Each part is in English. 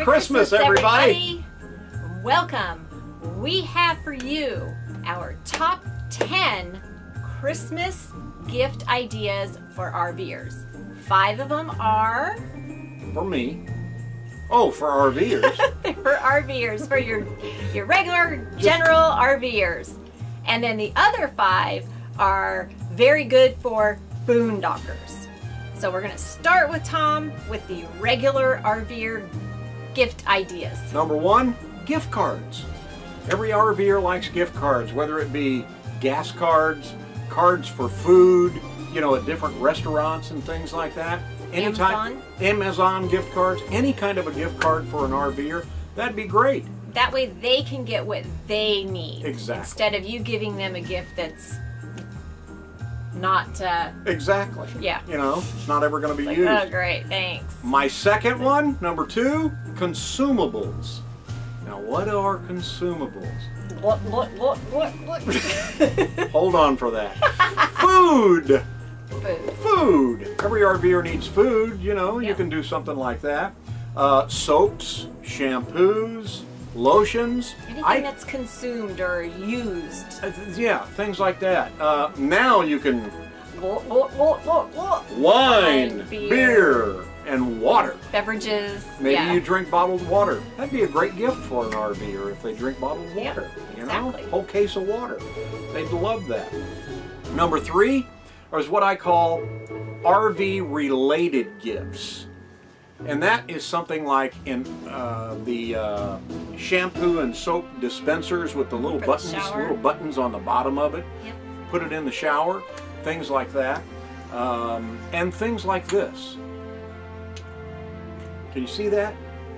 Christmas, everybody. Welcome. We have for you our top 10 Christmas gift ideas for RVers. 5 of them are... For me. Oh, for RVers. For RVers, for your regular general RVers. And then the other 5 are very good for boondockers. So we're going to start with Tom with the regular RVer gift ideas. Number 1, gift cards. Every RVer likes gift cards, whether it be gas cards, cards for food, you know, at different restaurants and things like that. Amazon gift cards, any kind of a gift card for an RVer, that'd be great. That way they can get what they need. Exactly. Instead of you giving them a gift that's not... exactly. Yeah. You know, it's not ever going to be used. Oh, great, thanks. My second one, number 2, consumables. Now, what are consumables? What? Hold on for that. Food. Food. Every RVer needs food, you know, Yep. You can do something like that. Soaps, shampoos, lotions. Anything that's consumed or used. Yeah, things like that. Now you can wine, Wine, beer, and water. Beverages. Maybe you drink bottled water. That'd be a great gift for an RVer if they drink bottled water. Yep, you know, exactly. whole case of water. They'd love that. Number 3 is what I call RV-related gifts. And that is something like in the shampoo and soap dispensers with the little buttons on the bottom of it. Yep. Put it in the shower, things like that. And things like this. Can you see that?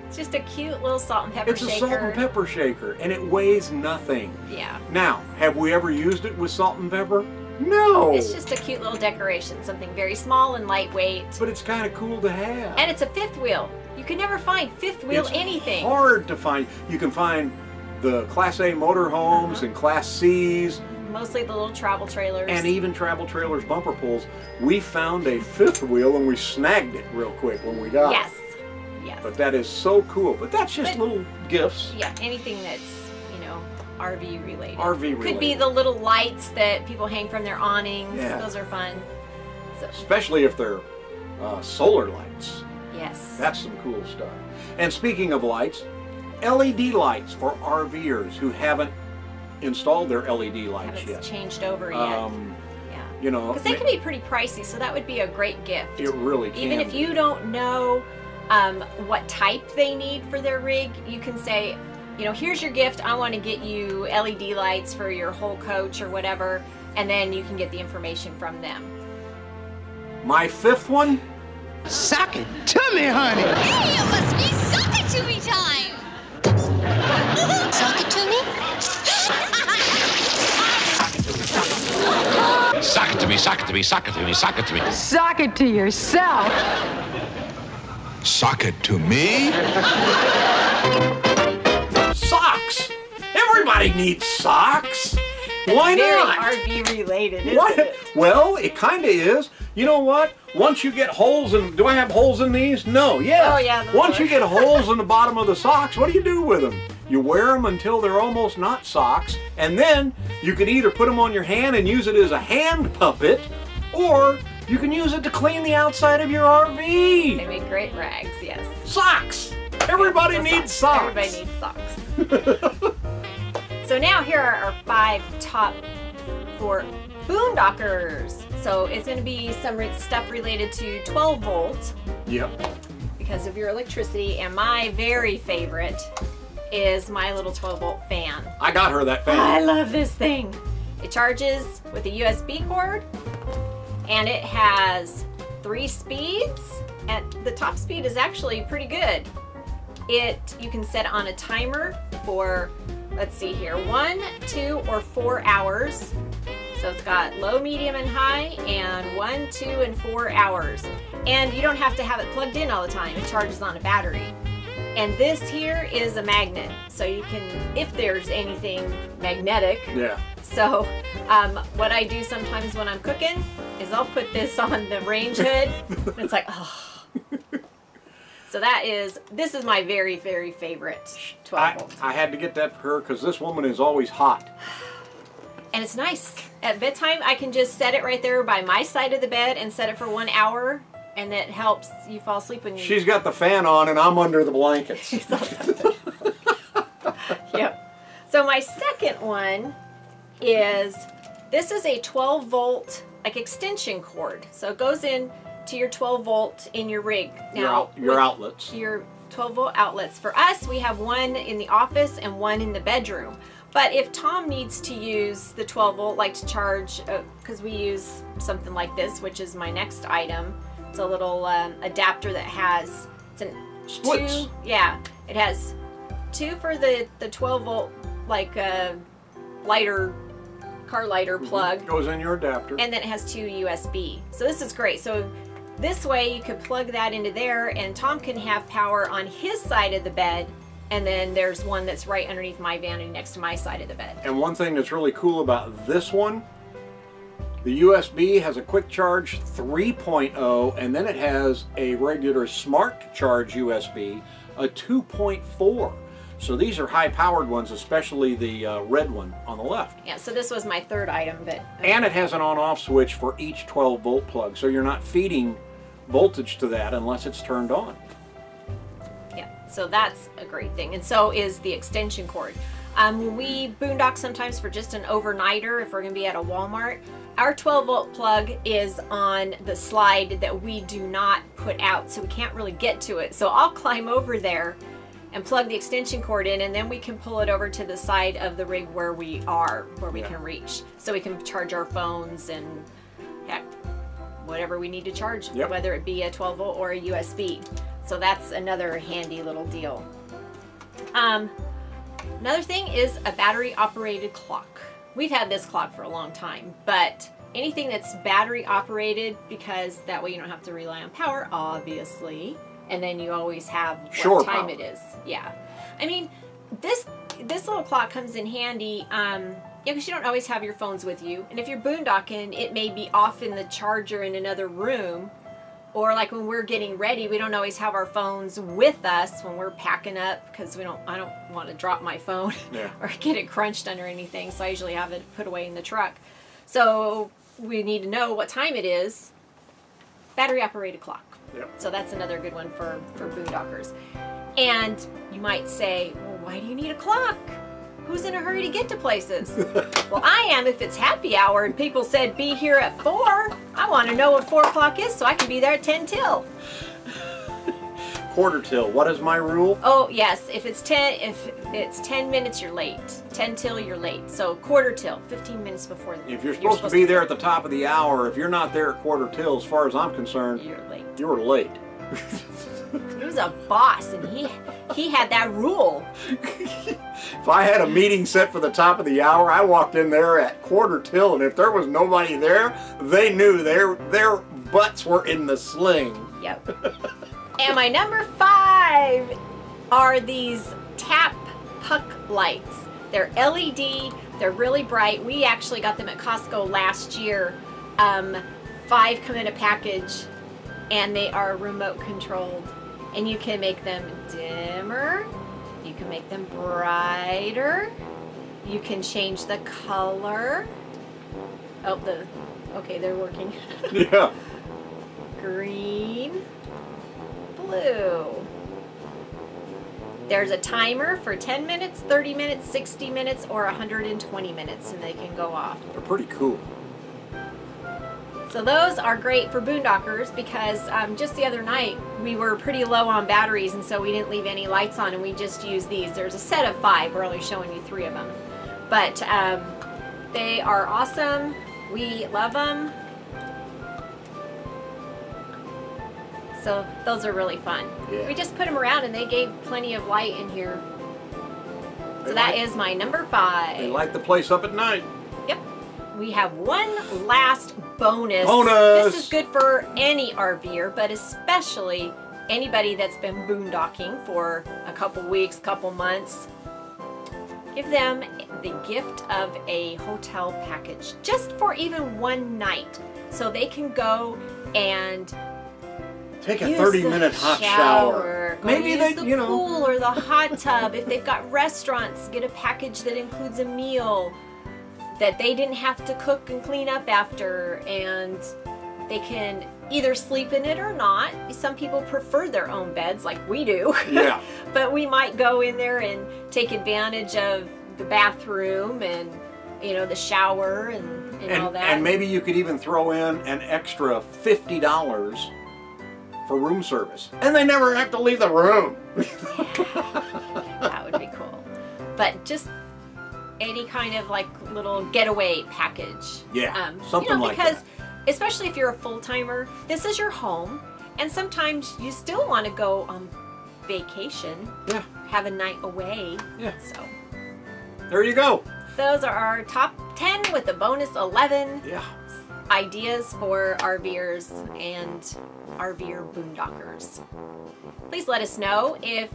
It's just a cute little salt and pepper shaker. It's a salt and pepper shaker, and it weighs nothing. Yeah. Now, have we ever used it with salt and pepper? No! It's just a cute little decoration, something very small and lightweight. But it's kind of cool to have. And it's a 5th wheel. You can never find 5th wheel anything. It's hard to find. You can find the Class A motorhomes and Class Cs. Mostly the little travel trailers. And even travel trailers' bumper pulls. We found a 5th wheel and we snagged it real quick when we got it. Yes. Yes. But that is so cool. But that's just little gifts. Yeah, anything that's, you know, RV related. RV related. Could be the little lights that people hang from their awnings. Yeah. Those are fun. So, Especially if they're solar lights. yes. That's some cool stuff. And speaking of lights, LED lights for RVers who haven't installed their LED lights Haven't yet. changed over yet. Yeah. You know, Because they can be pretty pricey, so that would be a great gift. it really can. Even if you don't know what type they need for their rig, you can say, you know, here's your gift. I want to get you LED lights for your whole coach or whatever, and then you can get the information from them. My 5th one? Sock it to me, honey. Hey, it must be sock it to me time. Sock it to me? Sock it to me, sock it to me, sock it to me, sock it to me. Sock it to yourself. Sock it to me? Socks! Everybody needs socks! Why not? Very RV related, isn't What? it? Well, it kind of is. You know what? Once you get holes in... Do I have holes in these? No, yes. Oh, yeah, those Once are. you get holes in the bottom of the socks, what do you do with them? You wear them until they're almost not socks, and then you can either put them on your hand and use it as a hand puppet, or you can use it to clean the outside of your RV. They make great rags, yes. Socks! Everybody So needs socks. Everybody needs socks. So now here are our 5 top for boondockers. So it's going to be some stuff related to 12 volt Yep. because of your electricity, and my very favorite is my little 12 volt fan. I got her that fan. I love this thing. It charges with a USB cord, and it has 3 speeds, and the top speed is actually pretty good. You can set on a timer for, let's see here, 1, 2, or 4 hours. So it's got low, medium, and high, and 1, 2, and 4 hours. And you don't have to have it plugged in all the time. It charges on a battery. And this here is a magnet, so you can, if there's anything magnetic. Yeah. So what I do sometimes when I'm cooking is I'll put this on the range hood. And it's like, oh. So this is my very, very favorite 12 volt. I had to get that for her because this woman is always hot. And it's nice. At bedtime, I can just set it right there by my side of the bed and set it for 1 hour, and that helps you fall asleep when you... She's got the fan on and I'm under the blankets. Yep. So my second one is, this is a 12 volt like extension cord. So it goes in to your 12 volt in your rig. Now, your outlets. Your 12 volt outlets. For us, we have one in the office and one in the bedroom. But if Tom needs to use the 12 volt, like to charge, because we use something like this, which is my next item. It's a little adapter that has, it's an splits. It has two for the 12 volt, like lighter, car lighter plug. Goes in your adapter. And then it has 2 USB. So this is great. So this way you could plug that into there, and Tom can have power on his side of the bed. And then there's one that's right underneath my vanity next to my side of the bed. And one thing that's really cool about this one, the USB has a quick charge 3.0, and then it has a regular smart charge USB, a 2.4. So these are high powered ones, especially the red one on the left. Yeah, so this was my third item. But and it has an on-off switch for each 12 volt plug, so you're not feeding voltage to that unless it's turned on. So that's a great thing, and so is the extension cord. When we boondock sometimes for just an overnighter, if we're going to be at a Walmart, our 12 volt plug is on the slide that we do not put out, so we can't really get to it. So I'll climb over there and plug the extension cord in, and then we can pull it over to the side of the rig where we are, where we can reach. So we can charge our phones and heck, whatever we need to charge, whether it be a 12 volt or a USB. So that's another handy little deal. Another thing is a battery operated clock. We've had this clock for a long time, but anything that's battery operated, because that way you don't have to rely on power, obviously, and then you always have what time it is. Yeah. I mean, this little clock comes in handy, because you don't always have your phones with you, and if you're boondocking, it may be off in the charger in another room. Or like when we're getting ready, we don't always have our phones with us when we're packing up, because I don't want to drop my phone or get it crunched under anything. So I usually have it put away in the truck. So we need to know what time it is. Battery operated clock. So that's another good one for boondockers. And you might say, well, why do you need a clock? Who's in a hurry to get to places? Well, I am if it's happy hour and people said be here at 4. I want to know what 4 o'clock is so I can be there at 10 till. Quarter till. What is my rule? Oh yes, if it's 10 minutes, you're late. 10 till, you're late. So quarter till, 15 minutes before. If you're supposed to be there at the top of the hour, if you're not there at quarter till, as far as I'm concerned, you're late. You're late. He was a boss, and he had that rule. If I had a meeting set for the top of the hour, I walked in there at quarter till, and if there was nobody there, they knew their butts were in the sling. Yep. And my number 5 are these tap puck lights. They're LED. They're really bright. We actually got them at Costco last year. 5 come in a package, and they are remote controlled. And you can make them dimmer, you can make them brighter, you can change the color. Oh, okay, they're working. Yeah. Green, blue. There's a timer for 10 minutes, 30 minutes, 60 minutes, or 120 minutes, and they can go off. They're pretty cool. So those are great for boondockers, because just the other night we were pretty low on batteries, and so we didn't leave any lights on, and we just used these. There's a set of 5. We're only showing you 3 of them. But they are awesome. We love them. So those are really fun. Yeah. We just put them around and they gave plenty of light in here. So that is my number 5. They light the place up at night. Yep. We have one last bonus. This is good for any RVer, but especially anybody that's been boondocking for a couple weeks, couple months. Give them the gift of a hotel package, just for even one night. So they can go and take a 30-minute hot shower. Go Maybe use they, the you know. pool or the hot tub. If they've got restaurants, get a package that includes a meal that they didn't have to cook and clean up after, and they can either sleep in it or not. Some people prefer their own beds like we do. Yeah. But we might go in there and take advantage of the bathroom and, you know, the shower and all that. And maybe you could even throw in an extra $50 for room service. And they never have to leave the room. That would be cool. But just any kind of like little getaway package. Yeah, you something know, like because that. especially if you're a full-timer, this is your home, and sometimes you still want to go on vacation, Yeah. have a night away. Yeah. So There you go. those are our top 10 with the bonus 11 Yeah. ideas for RVers and RVer boondockers. Please let us know if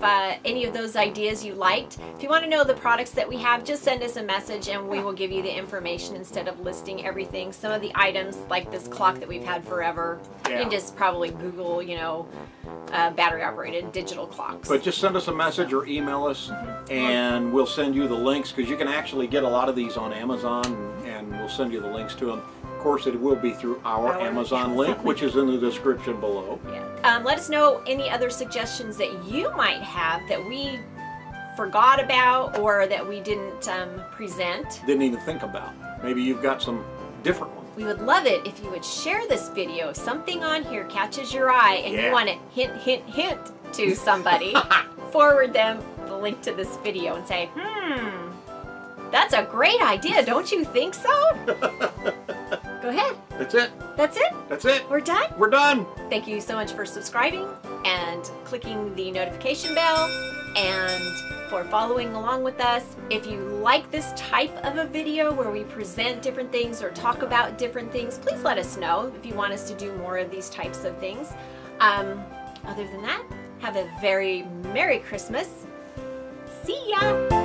any of those ideas you liked. If you want to know the products that we have, just send us a message and we will give you the information instead of listing everything. Some of the items, like this clock that we've had forever, you Yeah. can just probably Google, you know, battery operated digital clocks. But just send us a message or email us, and we'll send you the links, because you can actually get a lot of these on Amazon, and we'll send you the links to them. Of course, it will be through our Amazon link, which is in the description below. Yeah. Let us know any other suggestions that you might have that we forgot about or that we didn't present. Didn't even think about. Maybe you've got some different ones. We would love it if you would share this video. If something on here catches your eye and Yeah. you want to hint to somebody, forward them the link to this video and say, that's a great idea, don't you think so? Go ahead. That's it. That's it. That's it. We're done. We're done. Thank you so much for subscribing and clicking the notification bell and for following along with us. If you like this type of a video where we present different things or talk about different things, please let us know if you want us to do more of these types of things. Other than that, have a very Merry Christmas. See ya!